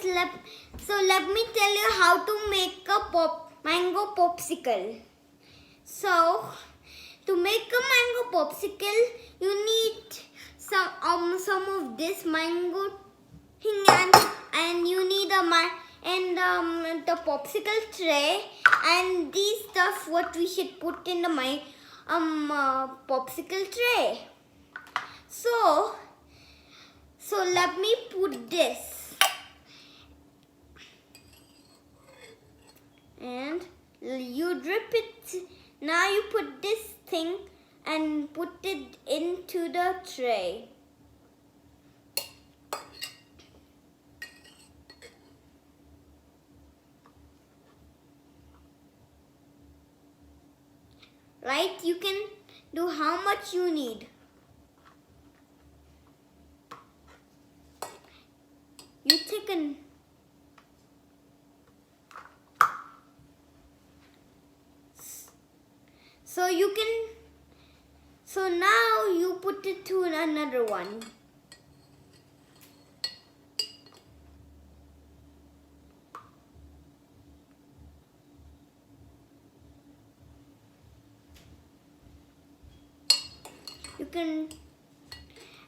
let me tell you how to make a mango popsicle. So to make a mango popsicle, you need some of this mango thing, and you need the popsicle tray, and these stuff what we should put in the popsicle tray. So let me put this, and you drip it. Now you put this thing and put it into the tray. Right? You can do how much you need. You take so now you put it to another one.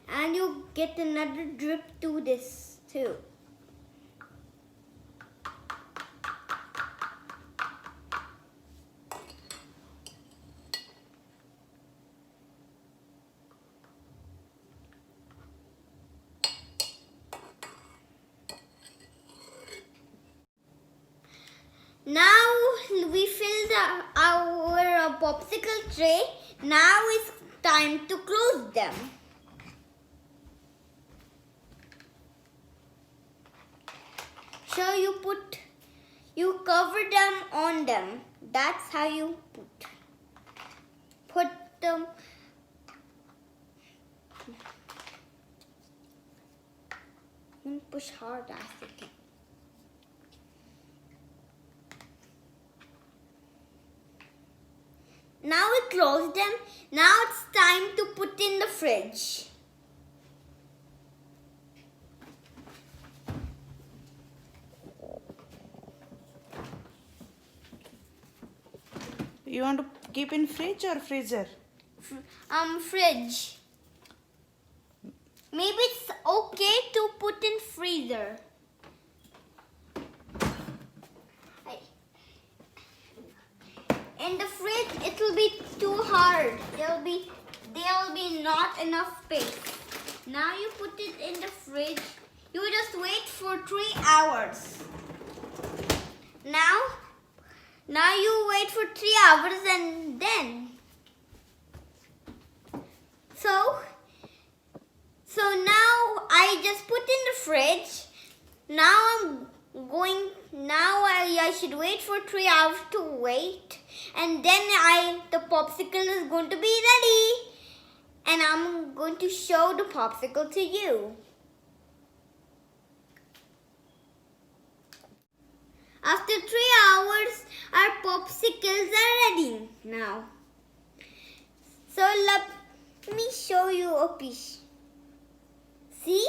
And you get another drip to this too. Now we filled our popsicle tray. Now it's time to close them. So you cover them on them. That's how you put them. Push hard as you can. Now we close them. Now it's time to put in the fridge. You want to keep in fridge or freezer? Fridge. Maybe it's okay to put in freezer. In the fridge, it will be too hard. There will be not enough space. Now you put it in the fridge. You just wait for 3 hours. Now you wait for 3 hours, and then so now I just put in the fridge. Now I should wait for 3 hours to wait, and then the popsicle is going to be ready, and I'm going to show the popsicle to you. After 3 hours, our popsicles are ready now. So let me show you a piece. See?